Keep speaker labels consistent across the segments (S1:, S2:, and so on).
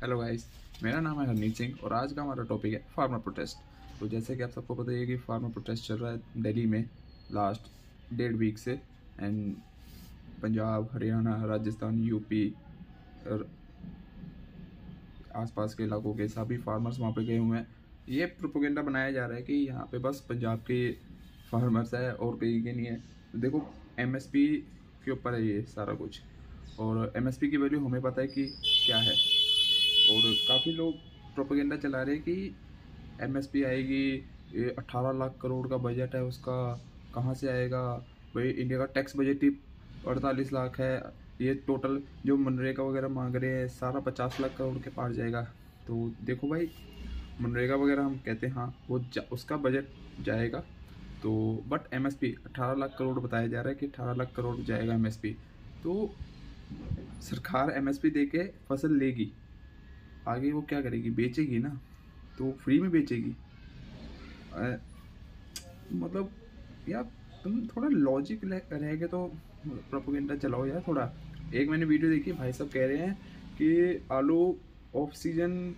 S1: Hello guys, मेरा नाम है हरनीत सिंह और आज का हमारा टॉपिक है फार्मर प्रोटेस्ट। तो जैसे कि आप सबको पता है कि फार्मर प्रोटेस्ट चल रहा है दिल्ली में लास्ट 1.5 वीक से। एंड पंजाब, हरियाणा, राजस्थान, यूपी और आसपास के इलाकों के सभी फार्मर्स वहाँ पे गए हुए हैं। ये प्रोपोगेंडा बनाया जा रहा है कि यहाँ पे बस पंजाब के फार्मर्स है और कहीं के नहीं है। तो देखो, एमएसपी के ऊपर है ये सारा कुछ, और एमएसपी की वैल्यू हमें पता है कि क्या है। और काफ़ी लोग प्रोपेगेंडा चला रहे हैं कि एमएसपी आएगी, ये 18 लाख करोड़ का बजट है उसका, कहाँ से आएगा भाई। इंडिया का टैक्स बजट ही 48 लाख है। ये टोटल जो मनरेगा वगैरह मांग रहे हैं सारा 50 लाख करोड़ के पार जाएगा। तो देखो भाई, मनरेगा वगैरह हम कहते हैं हाँ वो उसका बजट जाएगा, तो बट एमएसपी 18 लाख करोड़ बताया जा रहा है कि 18 लाख करोड़ जाएगा एमएसपी। तो सरकार एमएसपी दे के फसल लेगी, आगे वो क्या करेगी, बेचेगी ना, तो फ्री में बेचेगी। मतलब यार, तुम थोड़ा लॉजिक रह के तो प्रोपोगेंडा चलाओ यार थोड़ा। एक मैंने वीडियो देखी, भाई साहब कह रहे हैं कि आलू ऑफ सीजन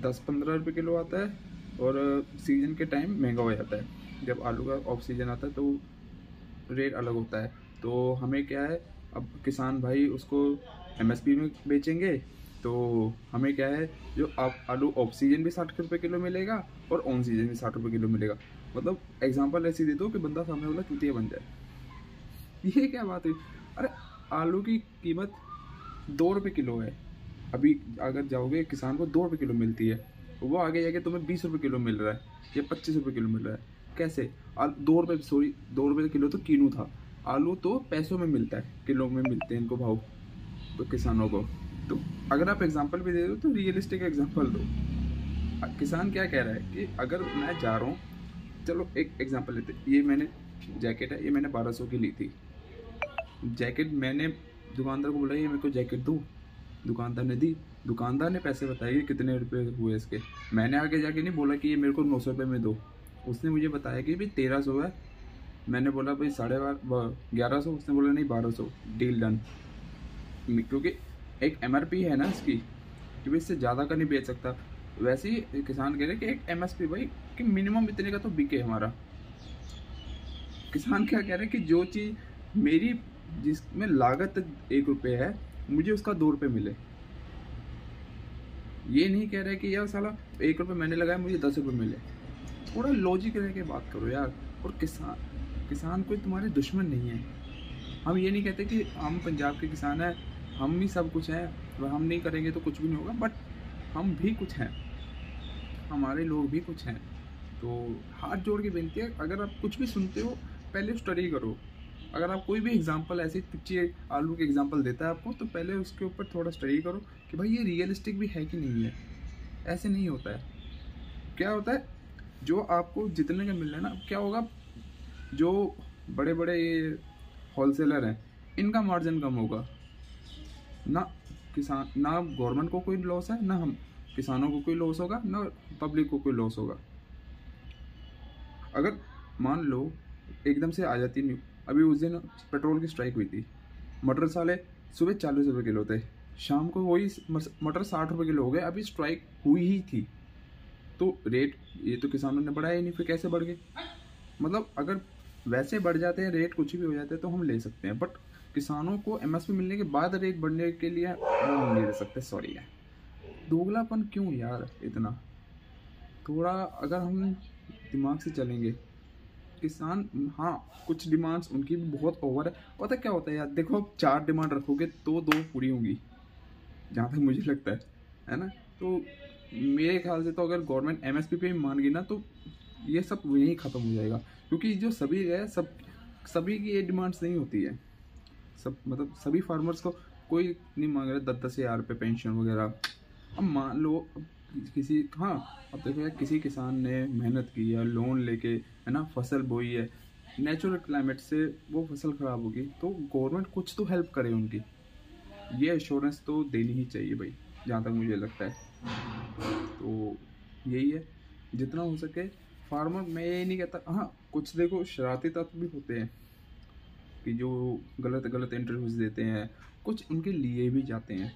S1: 10-15 रुपये किलो आता है और सीजन के टाइम महंगा हो जाता है। जब आलू का ऑफ सीजन आता है तो रेट अलग होता है। तो हमें क्या है, अब किसान भाई उसको एमएसपी में बेचेंगे, तो हमें क्या है, जो आप आलू ऑफ सीजन भी 60 रुपये किलो मिलेगा और ऑन सीजन भी 60 रुपये किलो मिलेगा। मतलब एग्जांपल ऐसी दे दो कि बंदा सामने वाला चूतिया बन जाए। ये क्या बात है? अरे आलू की कीमत 2 रुपये किलो है अभी। अगर जाओगे किसान को 2 रुपये किलो मिलती है, वो आगे जाके तुम्हें 20 रुपये किलो मिल रहा है या 25 रुपये किलो मिल रहा है। कैसे? 2 रुपये, सॉरी 2 रुपये किलो तो कीनू था। आलू तो पैसों में मिलता है, किलो में मिलते हैं इनको भाव तो किसानों को। तो अगर आप एग्जांपल भी दे दो तो रियलिस्टिक एग्जांपल दो। किसान क्या कह रहा है कि अगर मैं जा रहा हूँ, चलो एक एग्जांपल लेते, ये मैंने जैकेट है, ये मैंने 1200 की ली थी जैकेट। मैंने दुकानदार को बोला ये मेरे को जैकेट दो, दुकानदार ने दी। दुकानदार ने पैसे बताए कि कितने रुपए हुए इसके। मैंने आगे जाके नहीं बोला कि ये मेरे को 900 रुपये में दो। उसने मुझे बताया कि भाई 1300 है। मैंने बोला भाई 1150। उसने बोला नहीं 1200, डील डन। क्योंकि एक एमआरपी है ना इसकी, कि भाई इससे ज़्यादा का नहीं बेच सकता। वैसे ही किसान कह रहे कि एक एमएसपी भाई कि मिनिमम इतने का तो बिके हमारा। किसान क्या कह रहे हैं कि जो चीज़ मेरी जिसमें लागत 1 रुपये है, मुझे उसका 2 रुपये मिले। ये नहीं कह रहे कि यार साला 1 रुपये मैंने लगाया मुझे 10 रुपये मिले। थोड़ा लॉजिक रह के बात करो यार। और किसान कोई तुम्हारे दुश्मन नहीं है। हम ये नहीं कहते कि हम पंजाब के किसान हैं, हम ही सब कुछ हैं, वह हम नहीं करेंगे तो कुछ भी नहीं होगा, बट हम भी कुछ हैं, हमारे लोग भी कुछ हैं। तो हाथ जोड़ के विनती है, अगर आप कुछ भी सुनते हो पहले स्टडी करो। अगर आप कोई भी एग्जांपल ऐसे पिच्चे आलू के एग्जांपल देता है आपको, तो पहले उसके ऊपर थोड़ा स्टडी करो कि भाई ये रियलिस्टिक भी है कि नहीं है। ऐसे नहीं होता है। क्या होता है, जो आपको जितने का मिल रहा है ना, क्या होगा, जो बड़े बड़े ये होलसेलर हैं इनका मार्जिन कम होगा ना। किसान ना, गवर्नमेंट को कोई लॉस है ना, हम किसानों को कोई लॉस होगा ना, पब्लिक को कोई लॉस होगा। अगर मान लो एकदम से आ जाती नहीं, अभी उस दिन पेट्रोल की स्ट्राइक हुई थी, मटर साले सुबह 40 रुपये किलो थे, शाम को वही मटर 60 रुपये किलो हो गए। अभी स्ट्राइक हुई ही थी तो रेट ये तो किसानों ने बढ़ाया ही नहीं, फिर कैसे बढ़ गए? मतलब अगर वैसे बढ़ जाते हैं रेट, कुछ भी हो जाते हैं तो हम ले सकते हैं, बट किसानों को एमएसपी मिलने के बाद रेट बढ़ने के लिए वो हम नहीं ले सकते। सॉरी यार, दोगलापन क्यों यार इतना? थोड़ा अगर हम दिमाग से चलेंगे, किसान हाँ कुछ डिमांड्स उनकी भी बहुत ओवर है। पता क्या होता है यार, देखो आप 4 डिमांड रखोगे तो 2 पूरी होंगी, जहाँ तक मुझे लगता है ना। तो मेरे ख्याल से तो अगर गवर्नमेंट एमएसपी पे मान गई ना, तो ये सब यहीं ख़त्म हो जाएगा। क्योंकि जो सभी है, सभी की ये डिमांड्स नहीं होती है। सब मतलब सभी फार्मर्स को कोई नहीं मांग रहा 10-10 हज़ार रुपये पेंशन वगैरह। अब मान लो किसी, हाँ अब देखो यार, किसी किसान ने मेहनत की है, लोन लेके है ना फसल बोई है, नेचुरल क्लाइमेट से वो फसल ख़राब होगी, तो गवर्नमेंट कुछ तो हेल्प करे उनकी। ये एश्योरेंस तो देनी ही चाहिए भाई, जहाँ तक मुझे लगता है। तो यही है, जितना हो सके फार्मर, मैं ये नहीं कहता, हाँ कुछ देखो शरारती तत्व भी होते हैं कि जो गलत गलत इंटरव्यूज देते हैं, कुछ उनके लिए भी जाते हैं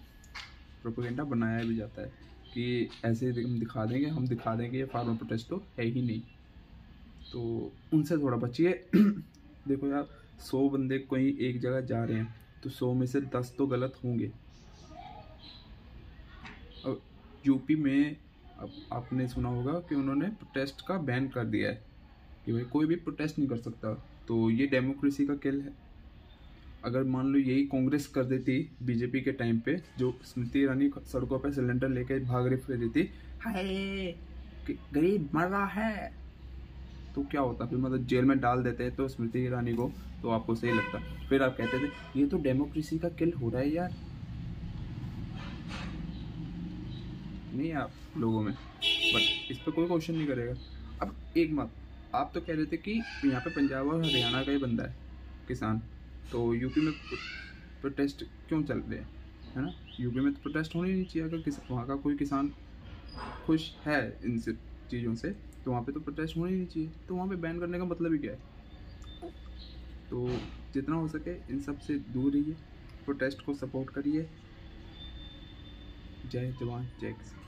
S1: प्रोपेगेंडा बनाया भी जाता है कि ऐसे हम दिखा देंगे ये फार्मर प्रोटेस्ट तो है ही नहीं। तो उनसे थोड़ा बचिए। देखो यार, 100 बंदे कोई एक जगह जा रहे हैं तो 100 में से 10 तो गलत होंगे। अब यूपी में अब आपने सुना होगा कि उन्होंने प्रोटेस्ट का बैन कर दिया है कि भाई कोई भी प्रोटेस्ट नहीं कर सकता। तो ये डेमोक्रेसी का किल है। अगर मान लो यही कांग्रेस कर देती बीजेपी के टाइम पे, जो स्मृति ईरानी सड़कों पे सिलेंडर लेके भाग रही फिर देती, हाय कि गरीब मर रहा है, तो क्या होता? फिर मतलब जेल में डाल देते तो स्मृति ईरानी को, तो आपको सही लगता? फिर आप कहते थे ये तो डेमोक्रेसी का किल हो रहा है यार। नहीं आप लोगों में, बट इस पर कोई क्वेश्चन नहीं करेगा। अब एक बात, आप तो कह रहे थे कि यहाँ पे पंजाब और हरियाणा का ही बंदा है किसान, तो यूपी में प्रोटेस्ट क्यों चल रहे हैं, है ना? यूपी में तो प्रोटेस्ट होनी नहीं चाहिए। अगर वहाँ का कोई किसान खुश है इन सब चीज़ों से तो वहाँ पे तो प्रोटेस्ट होनी नहीं चाहिए। तो वहाँ पे बैन करने का मतलब ही क्या है? तो जितना हो सके इन सब से दूर रहिए, प्रोटेस्ट को सपोर्ट करिए। जय जवान जय किसान।